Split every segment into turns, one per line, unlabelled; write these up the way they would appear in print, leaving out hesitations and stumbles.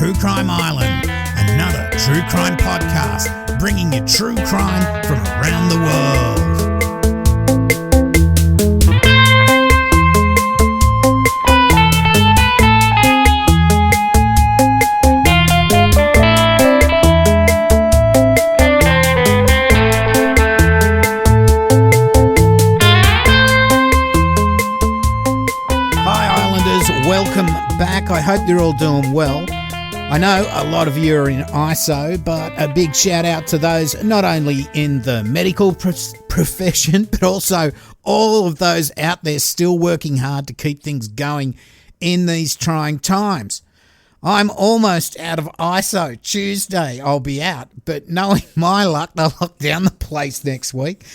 True Crime Island, another true crime podcast bringing you true crime from around the world. Welcome back. I hope you're all doing well. I know a lot of you are in ISO, but a big shout out to those not only in the medical profession, but also all of those out there still working hard to keep things going in these trying times. I'm almost out of ISO. Tuesday I'll be out, but knowing my luck, they'll lock down the place next week.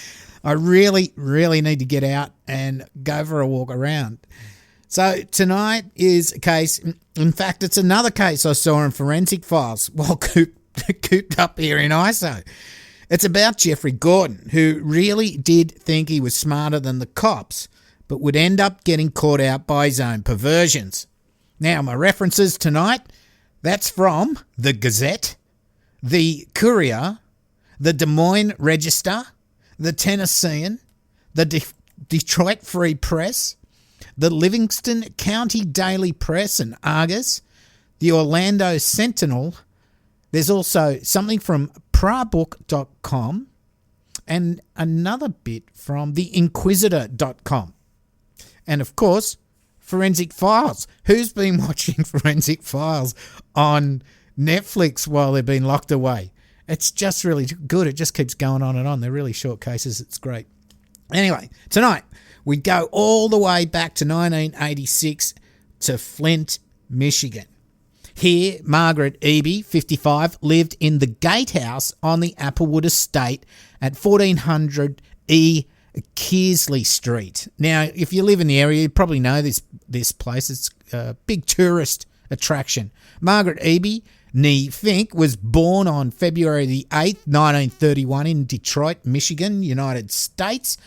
I really need to get out and go for a walk around. So tonight is a case, in fact, it's another case I saw in Forensic Files while cooped up here in ISO. It's about Jeffrey Gorton, who really did think he was smarter than the cops, but would end up getting caught out by his own perversions. Now, my references tonight, that's from the Gazette, the Courier, the Des Moines Register, the Tennessean, the Detroit Free Press, the Livingston County Daily Press and Argus, the Orlando Sentinel. There's also something from prabook.com and another bit from theinquisitor.com. And of course, Forensic Files. Who's been watching Forensic Files on Netflix while they've been locked away? It's just really good. It just keeps going on and on. They're really short cases. It's great. Anyway, tonight, we go all the way back to 1986 to Flint, Michigan. Here, Margaret Eby, 55, lived in the gatehouse on the Applewood estate at 1400 E. Kearsley Street. Now, if you live in the area, you probably know this place. It's a big tourist attraction. Margaret Eby, nee Fink, was born on February the 8th, 1931 in Detroit, Michigan, United States.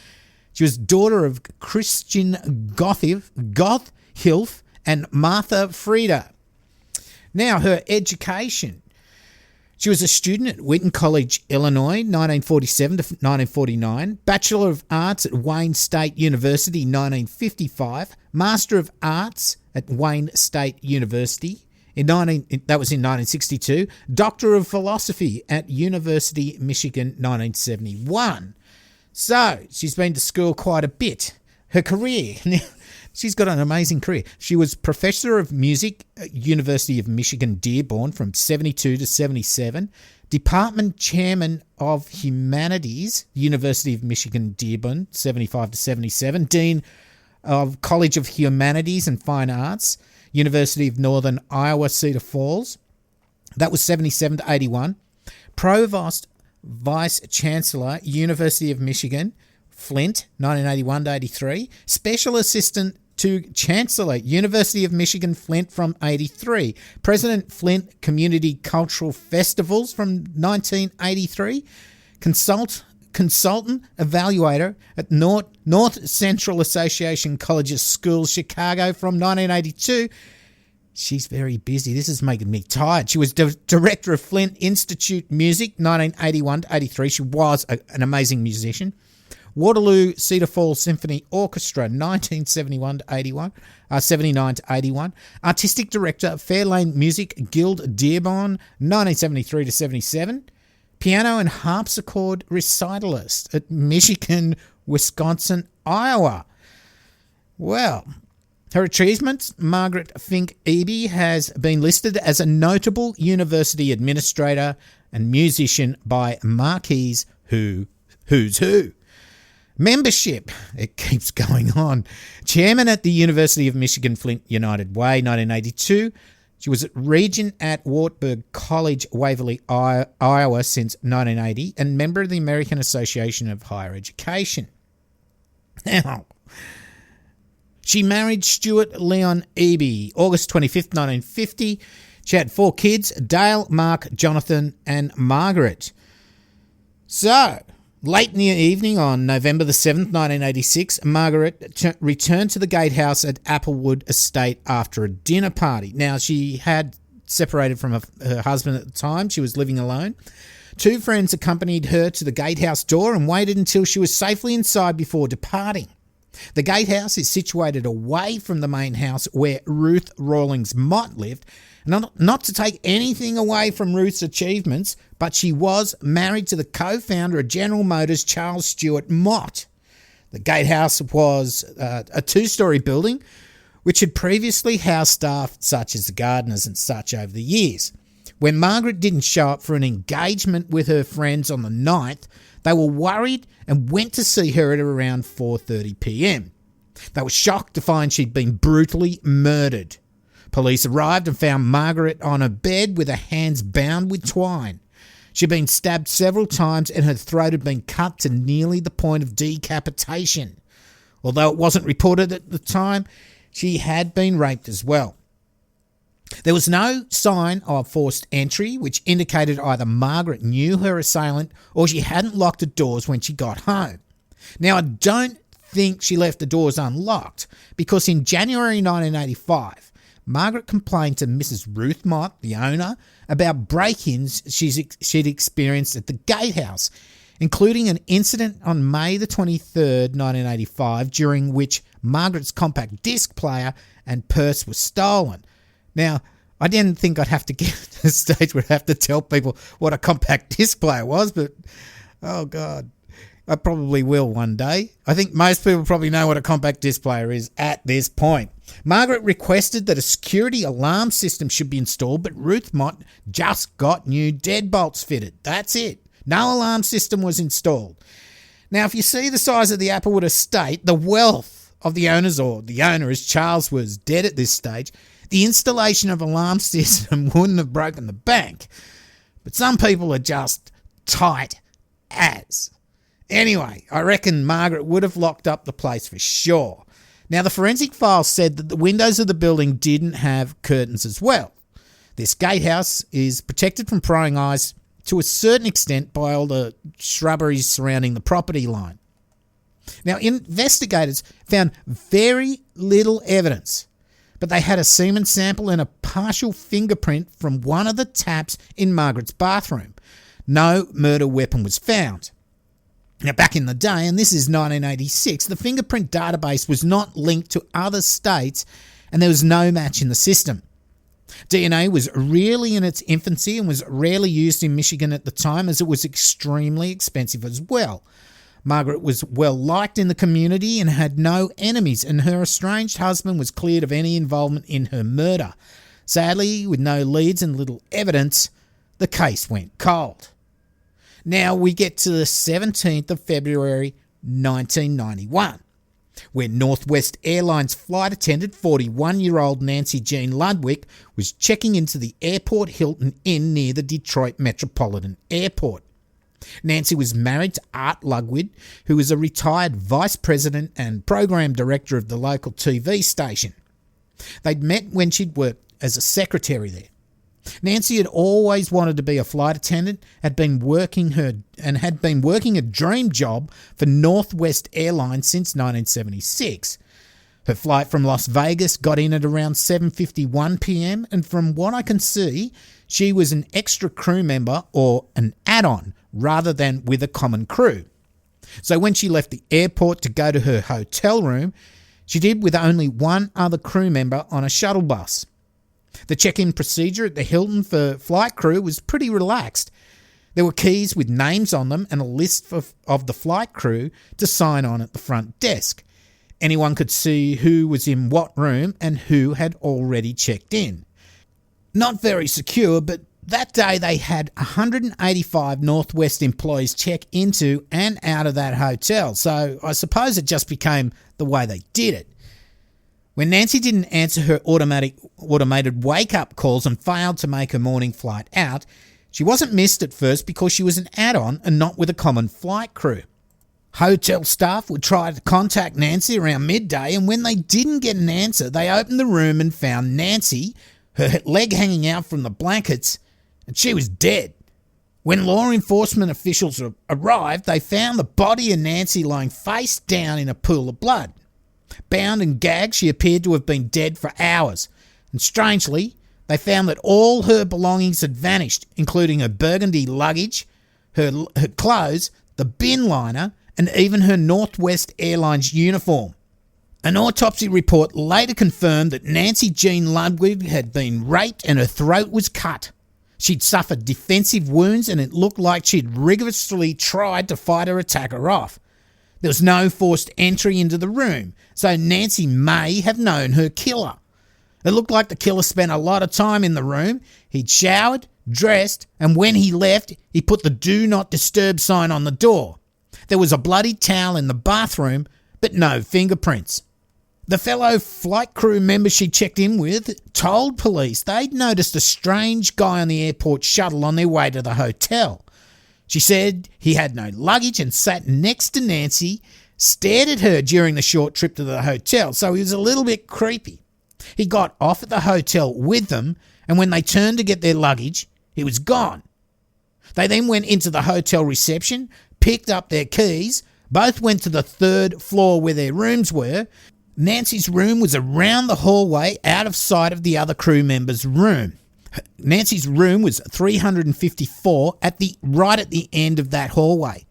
She was daughter of Christian Goth Hilf and Martha Frieda. Now, her education. She was a student at Wheaton College, Illinois, 1947 to 1949. Bachelor of Arts at Wayne State University, 1955. Master of Arts at Wayne State University, that was in 1962. Doctor of Philosophy at University of Michigan, 1971. So, she's been to school quite a bit. Her career, she's got an amazing career. She was Professor of Music at University of Michigan, Dearborn from 72 to 77. Department Chairman of Humanities, University of Michigan, Dearborn, 75 to 77. Dean of College of Humanities and Fine Arts, University of Northern Iowa, Cedar Falls. That was 77 to 81. Provost Vice Chancellor, University of Michigan, Flint, 1981 to 83. Special Assistant to Chancellor, University of Michigan, Flint from 83. President, Flint Community Cultural Festivals from 1983. Consultant Evaluator at North Central Association Colleges Schools, Chicago from 1982. She's very busy. This is making me tired. She was director of Flint Institute Music, 1981 to 83. She was an amazing musician. Waterloo Cedar Falls Symphony Orchestra, 1971 to 81, 79 to 81. Artistic director, Fairlane Music Guild, Dearborn, 1973 to 77. Piano and harpsichord recitalist at Michigan, Wisconsin, Iowa. Well, her achievements, Margaret Fink Eby has been listed as a notable university administrator and musician by Marquis Who's Who. Membership, it keeps going on. Chairman at the University of Michigan Flint United Way, 1982. She was Regent at Wartburg College, Waverly, Iowa since 1980 and member of the American Association of Higher Education. Now, she married Stuart Leon Eby, August 25th, 1950. She had 4 kids, Dale, Mark, Jonathan, and Margaret. So, late in the evening on November the 7th, 1986, Margaret returned to the gatehouse at Applewood Estate after a dinner party. Now, she had separated from her husband at the time. She was living alone. 2 friends accompanied her to the gatehouse door and waited until she was safely inside before departing. The gatehouse is situated away from the main house where Ruth Rawlings Mott lived. Not to take anything away from Ruth's achievements, but she was married to the co-founder of General Motors, Charles Stewart Mott. The gatehouse was a 2-storey building which had previously housed staff such as the gardeners and such over the years. When Margaret didn't show up for an engagement with her friends on the 9th, they were worried and went to see her at around 4:30 p.m. They were shocked to find she'd been brutally murdered. Police arrived and found Margaret on her bed with her hands bound with twine. She'd been stabbed several times and her throat had been cut to nearly the point of decapitation. Although it wasn't reported at the time, she had been raped as well. There was no sign of forced entry, which indicated either Margaret knew her assailant or she hadn't locked the doors when she got home. Now, I don't think she left the doors unlocked, because in January 1985, Margaret complained to Mrs. Ruth Mott, the owner, about break-ins she'd experienced at the gatehouse, including an incident on May the 23rd, 1985, during which Margaret's compact disc player and purse were stolen. Now, I didn't think I'd have to get to the stage where I'd have to tell people what a compact disc player was, but, oh God, I probably will one day. I think most people probably know what a compact disc player is at this point. Margaret requested that a security alarm system should be installed, but Ruth Mott just got new deadbolts fitted. That's it. No alarm system was installed. Now, if you see the size of the Applewood estate, the wealth of the owners, or the owner as Charles was dead at this stage, the installation of alarm system wouldn't have broken the bank. But some people are just tight as. Anyway, I reckon Margaret would have locked up the place for sure. Now, the forensic file said that the windows of the building didn't have curtains as well. This gatehouse is protected from prying eyes to a certain extent by all the shrubberies surrounding the property line. Now, investigators found very little evidence, but they had a semen sample and a partial fingerprint from one of the taps in Margaret's bathroom. No murder weapon was found. Now, back in the day, and this is 1986, the fingerprint database was not linked to other states and there was no match in the system. DNA was really in its infancy and was rarely used in Michigan at the time, as it was extremely expensive as well. Margaret was well liked in the community and had no enemies, and her estranged husband was cleared of any involvement in her murder. Sadly, with no leads and little evidence, the case went cold. Now we get to the 17th of February 1991, where Northwest Airlines flight attendant 41-year-old Nancy Jean Ludwig was checking into the Airport Hilton Inn near the Detroit Metropolitan Airport. Nancy was married to Art Ludwig, who was a retired vice president and program director of the local TV station. They'd met when she'd worked as a secretary there. Nancy had always wanted to be a flight attendant, had been working a dream job for Northwest Airlines since 1976. Her flight from Las Vegas got in at around 7:51 p.m, and from what I can see, she was an extra crew member or an add-on rather than with a common crew. So when she left the airport to go to her hotel room, she did with only one other crew member on a shuttle bus. The check-in procedure at the Hilton for flight crew was pretty relaxed. There were keys with names on them and a list of the flight crew to sign on at the front desk. Anyone could see who was in what room and who had already checked in. Not very secure, but that day they had 185 Northwest employees check into and out of that hotel, so I suppose it just became the way they did it. When Nancy didn't answer her automated wake-up calls and failed to make her morning flight out, she wasn't missed at first because she was an add-on and not with a common flight crew. Hotel staff would try to contact Nancy around midday, and when they didn't get an answer, they opened the room and found Nancy, her leg hanging out from the blankets, and she was dead. When law enforcement officials arrived, they found the body of Nancy lying face down in a pool of blood. Bound and gagged, she appeared to have been dead for hours, and strangely, They found that all her belongings had vanished, including her burgundy luggage, her clothes, the bin liner, and even her Northwest Airlines uniform. An autopsy report later confirmed that Nancy Jean Ludwig had been raped and her throat was cut. She'd suffered defensive wounds and it looked like she'd rigorously tried to fight her attacker off. There was no forced entry into the room, so Nancy may have known her killer. It looked like the killer spent a lot of time in the room. He'd showered, dressed, and when he left, he put the Do Not Disturb sign on the door. There was a bloody towel in the bathroom, but no fingerprints. The fellow flight crew member she checked in with told police they'd noticed a strange guy on the airport shuttle on their way to the hotel. She said he had no luggage and sat next to Nancy, stared at her during the short trip to the hotel, so he was a little bit creepy. He got off at the hotel with them, and when they turned to get their luggage, he was gone. They then went into the hotel reception, picked up their keys, both went to the third floor where their rooms were. Nancy's room was around the hallway out of sight of the other crew member's room. Nancy's room was 354 right at the end of that hallway.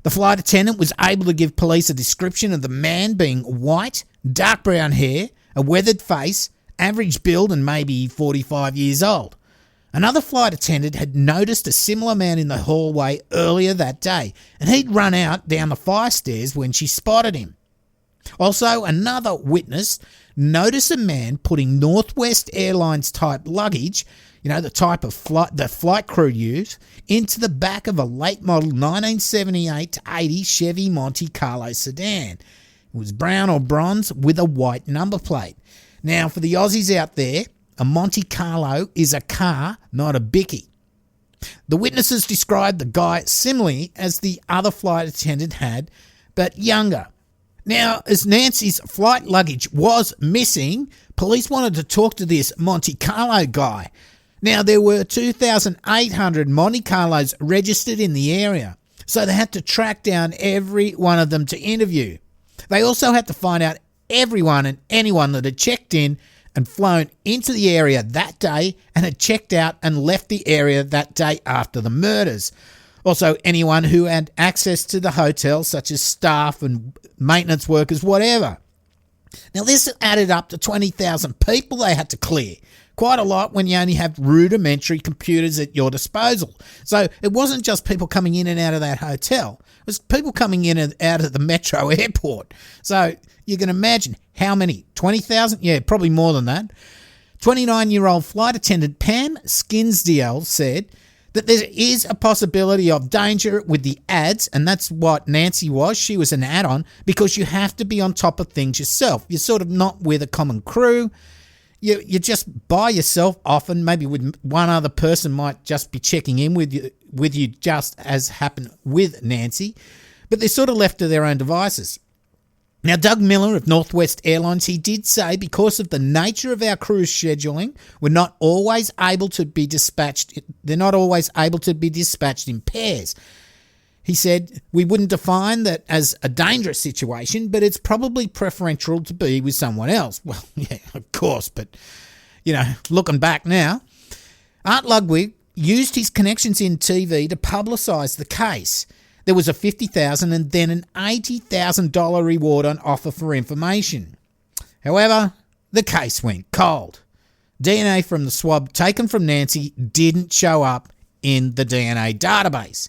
The flight attendant was able to give police a description of the man being white, dark brown hair, a weathered face, average build and maybe 45 years old. Another flight attendant had noticed a similar man in the hallway earlier that day, and he'd run out down the fire stairs when she spotted him. Also, another witness noticed a man putting Northwest Airlines type luggage, the type of the flight crew used, into the back of a late model 1978 to 80 Chevy Monte Carlo sedan. It was brown or bronze with a white number plate. Now, for the Aussies out there, a Monte Carlo is a car, not a bicky. The witnesses described the guy similarly as the other flight attendant had, but younger. Now, as Nancy's flight luggage was missing, police wanted to talk to this Monte Carlo guy. Now, there were 2,800 Monte Carlos registered in the area, so they had to track down every one of them to interview. They also had to find out everyone and anyone that had checked in and flown into the area that day and had checked out and left the area that day after the murders. Also, anyone who had access to the hotel, such as staff and maintenance workers, whatever. Now, this added up to 20,000 people they had to clear. Quite a lot when you only have rudimentary computers at your disposal. So it wasn't just people coming in and out of that hotel. It was people coming in and out of the metro airport. So you can imagine how many? 20,000? Yeah, probably more than that. 29-year-old flight attendant Pam Skinsdale said that there is a possibility of danger with the ads, and that's what Nancy was. She was an add-on because you have to be on top of things yourself. You're sort of not with a common crew. You're just by yourself often, maybe with one other person might just be checking in with you just as happened with Nancy, but they're sort of left to their own devices. Now, Doug Miller of Northwest Airlines, he did say because of the nature of our cruise scheduling, we're not always able to be dispatched. They're not always able to be dispatched in pairs. He said, we wouldn't define that as a dangerous situation, but it's probably preferential to be with someone else. Well, yeah, of course, but, looking back now, Art Ludwig used his connections in TV to publicise the case. There was a $50,000 and then an $80,000 reward on offer for information. However, the case went cold. DNA from the swab taken from Nancy didn't show up in the DNA database.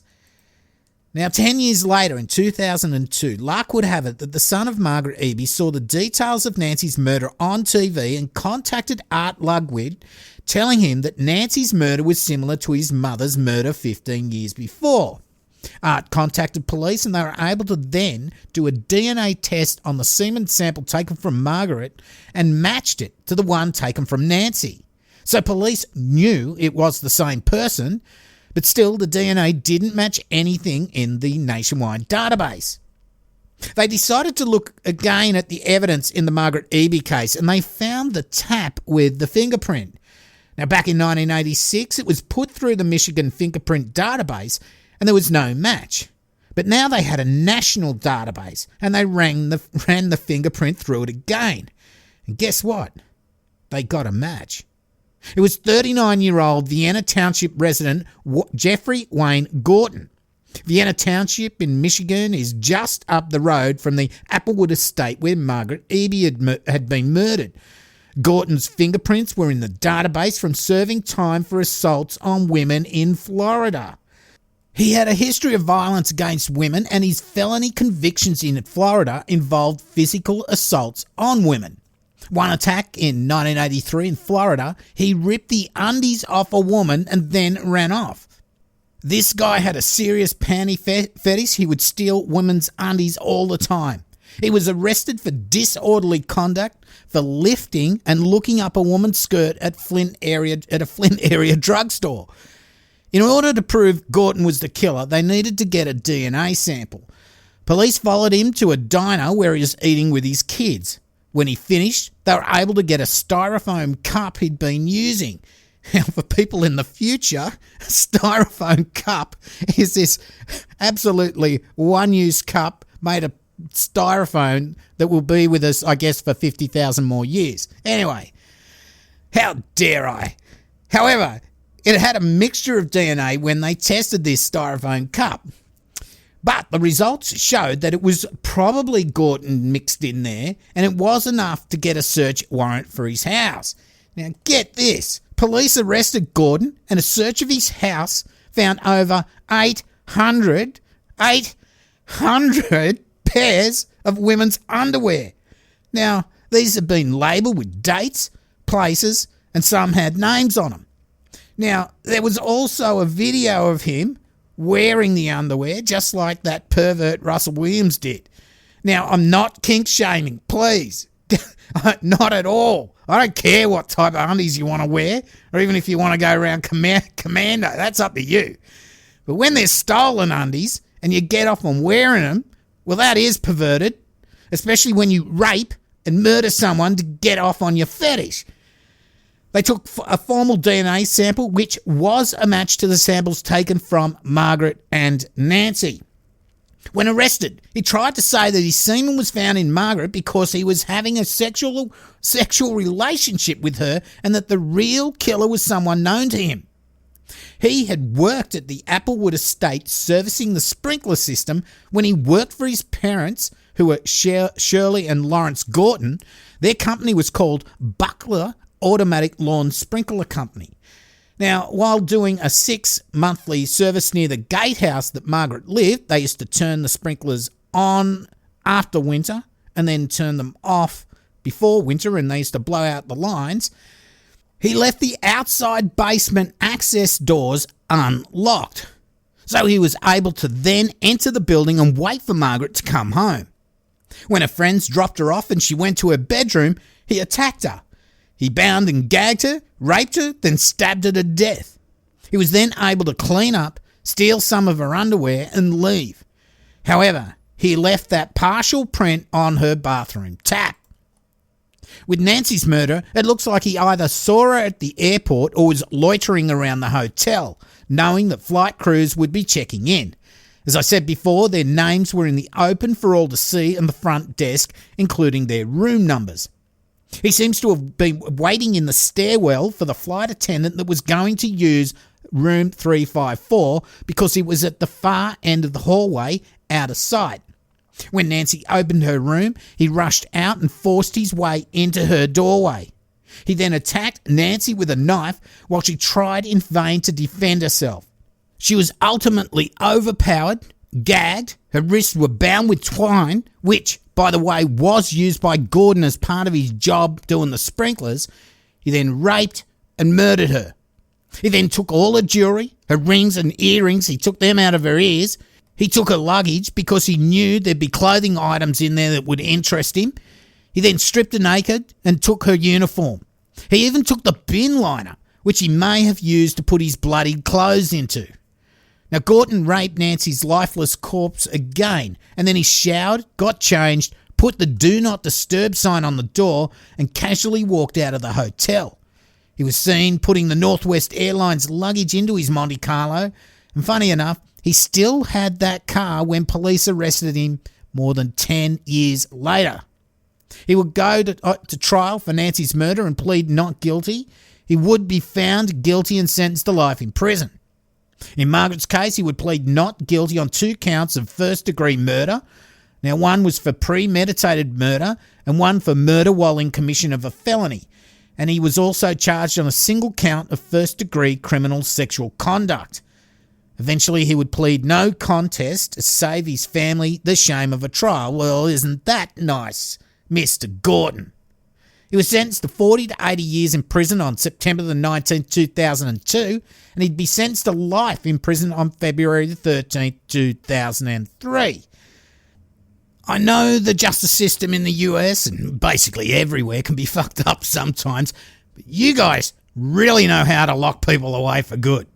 Now, 10 years later, in 2002, luck would have it that the son of Margaret Eby saw the details of Nancy's murder on TV and contacted Art Ludwig, telling him that Nancy's murder was similar to his mother's murder 15 years before. Art contacted police and they were able to then do a DNA test on the semen sample taken from Margaret and matched it to the one taken from Nancy. So police knew it was the same person, but still the DNA didn't match anything in the nationwide database. They decided to look again at the evidence in the Margaret Eby case and they found the tap with the fingerprint. Now, back in 1986, it was put through the Michigan fingerprint database and there was no match. But now they had a national database and they ran the fingerprint through it again. And guess what? They got a match. It was 39-year-old Vienna Township resident Jeffrey Wayne Gorton. Vienna Township in Michigan is just up the road from the Applewood estate where Margaret Eby had been murdered. Gorton's fingerprints were in the database from serving time for assaults on women in Florida. He had a history of violence against women, and his felony convictions in Florida involved physical assaults on women. One attack in 1983 in Florida, he ripped the undies off a woman and then ran off. This guy had a serious panty fetish. He would steal women's undies all the time. He was arrested for disorderly conduct, for lifting and looking up a woman's skirt at a Flint area drugstore. In order to prove Gorton was the killer, they needed to get a DNA sample. Police followed him to a diner where he was eating with his kids. When he finished, they were able to get a styrofoam cup he'd been using. Now, for people in the future, a styrofoam cup is this absolutely one-use cup made of styrofoam that will be with us, I guess, for 50,000 more years. Anyway, how dare I? However, it had a mixture of DNA when they tested this styrofoam cup. But the results showed that it was probably Gorton mixed in there, and it was enough to get a search warrant for his house. Now, get this. Police arrested Gorton, and a search of his house found over 800 pairs of women's underwear. Now, these have been labelled with dates, places, and some had names on them. Now, there was also a video of him wearing the underwear, just like that pervert Russell Williams did. Now, I'm not kink shaming, please. Not at all. I don't care what type of undies you want to wear, or even if you want to go around commando. That's up to you. But when they're stolen undies and you get off on wearing them, well, that is perverted, especially when you rape and murder someone to get off on your fetish. They took a formal DNA sample, which was a match to the samples taken from Margaret and Nancy. When arrested, he tried to say that his semen was found in Margaret because he was having a sexual relationship with her, and that the real killer was someone known to him. He had worked at the Applewood estate servicing the sprinkler system when he worked for his parents, who were Shirley and Lawrence Gorton. Their company was called Buckler Automatic Lawn Sprinkler Company. Now, while doing a 6-monthly service near the gatehouse that Margaret lived, they used to turn the sprinklers on after winter and then turn them off before winter, and they used to blow out the lines. He left the outside basement access doors unlocked, so he was able to then enter the building and wait for Margaret to come home. When her friends dropped her off and she went to her bedroom, he attacked her. He bound and gagged her, raped her, then stabbed her to death. He was then able to clean up, steal some of her underwear and leave. However, he left that partial print on her bathroom tap. With Nancy's murder, it looks like he either saw her at the airport or was loitering around the hotel, knowing that flight crews would be checking in. As I said before, their names were in the open for all to see on the front desk, including their room numbers. He seems to have been waiting in the stairwell for the flight attendant that was going to use room 354 because he was at the far end of the hallway, out of sight. When Nancy opened her room, he rushed out and forced his way into her doorway. He then attacked Nancy with a knife while she tried in vain to defend herself. She was ultimately overpowered, gagged, her wrists were bound with twine, which, by the way, was used by Gorton as part of his job doing the sprinklers. He then raped and murdered her. He then took all her jewellery, her rings and earrings, he took them out of her ears. He took her luggage because he knew there'd be clothing items in there that would interest him. He then stripped her naked and took her uniform. He even took the bin liner, which he may have used to put his bloodied clothes into. Now, Gorton raped Nancy's lifeless corpse again, and then he showered, got changed, put the Do Not Disturb sign on the door, and casually walked out of the hotel. He was seen putting the Northwest Airlines luggage into his Monte Carlo, and funny enough, he still had that car when police arrested him more than 10 years later. He would go to trial for Nancy's murder and plead not guilty. he would be found guilty and sentenced to life in prison. In Margaret's case, he would plead not guilty on 2 counts of first-degree murder. Now, one was for premeditated murder and one for murder while in commission of a felony. And he was also charged on a single count of first-degree criminal sexual conduct. Eventually, he would plead no contest to save his family the shame of a trial. Well, isn't that nice, Mr. Gorton? He was sentenced to 40 to 80 years in prison on September the 19th, 2002, and he'd be sentenced to life in prison on February the 13th, 2003. I know the justice system in the US and basically everywhere can be fucked up sometimes, but you guys really know how to lock people away for good.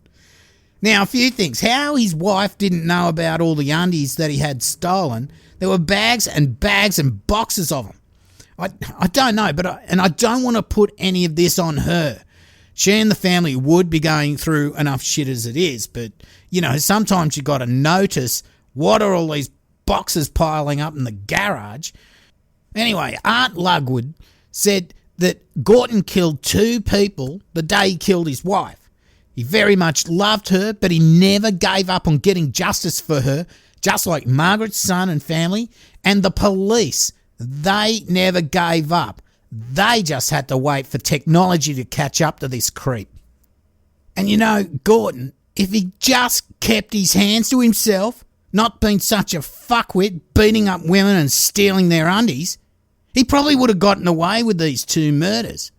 Now, a few things. How his wife didn't know about all the undies that he had stolen. There were bags and bags and boxes of them. I don't know, but I don't want to put any of this on her. She and the family would be going through enough shit as it is, but, sometimes you got to notice what are all these boxes piling up in the garage. Anyway, Art Lugwood said that Gorton killed 2 people the day he killed his wife. He very much loved her, but he never gave up on getting justice for her, just like Margaret's son and family and the police. They never gave up. They just had to wait for technology to catch up to this creep. And Gorton, if he just kept his hands to himself, not been such a fuckwit beating up women and stealing their undies, he probably would have gotten away with these 2 murders.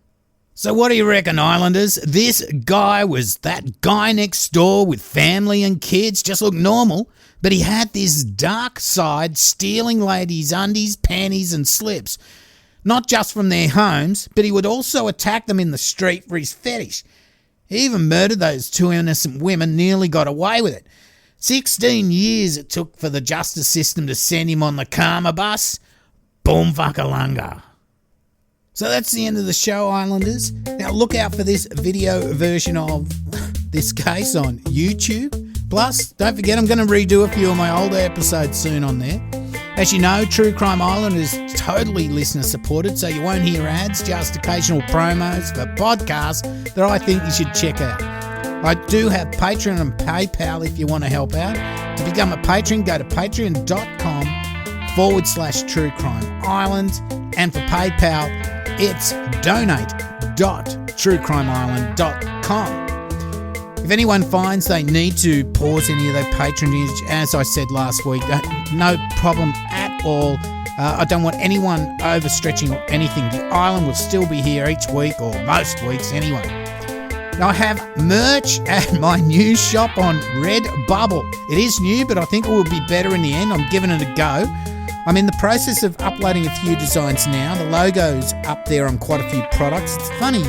So what do you reckon, Islanders? This guy was that guy next door with family and kids, just looked normal, but he had this dark side, stealing ladies' undies, panties and slips. Not just from their homes, but he would also attack them in the street for his fetish. He even murdered those 2 innocent women, nearly got away with it. 16 years it took for the justice system to send him on the karma bus. Boom vakalanga. So that's the end of the show, Islanders. Now look out for this video version of this case on YouTube. Plus, don't forget I'm going to redo a few of my older episodes soon on there. As you know, True Crime Island is totally listener supported, so you won't hear ads, just occasional promos for podcasts that I think you should check out. I do have Patreon and PayPal if you want to help out. To become a patron, go to patreon.com/True Crime Island. And for PayPal, it's donate.truecrimeisland.com. If anyone finds they need to pause any of their patronage, as I said last week, no problem at all. I don't want anyone overstretching or anything. The island will still be here each week, or most weeks anyway. Now, I have merch at my new shop on Redbubble. It is new, but I think it will be better in the end. I'm giving it a go. I'm in the process of uploading a few designs now. The logo's up there on quite a few products. It's a funny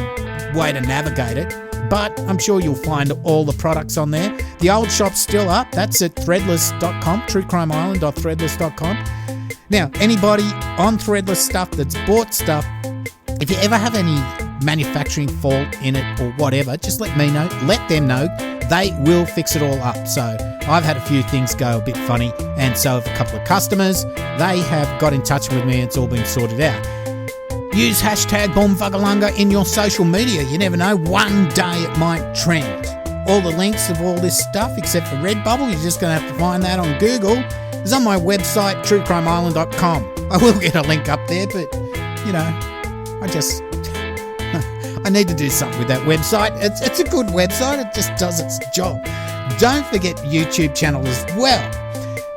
way to navigate it, but I'm sure you'll find all the products on there. The old shop's still up. That's at threadless.com, truecrimeisland.threadless.com. Now, anybody on Threadless stuff that's bought stuff, if you ever have any manufacturing fault in it or whatever, just let me know. Let them know. They will fix it all up. So I've had a few things go a bit funny, and so have a couple of customers. They have got in touch with me and it's all been sorted out. Use hashtag BoomVagalunga in your social media. You never know, one day it might trend. All the links of all this stuff, except for Redbubble, you're just going to have to find that on Google. It's on my website, truecrimeisland.com. I will get a link up there, but, I need to do something with that website. It's a good website. It just does its job. Don't forget the YouTube channel as well.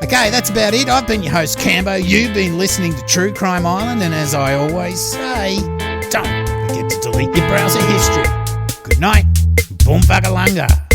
Okay, that's about it. I've been your host, Cambo. You've been listening to True Crime Island. And as I always say, don't forget to delete your browser history. Good night. Boom vagalunga.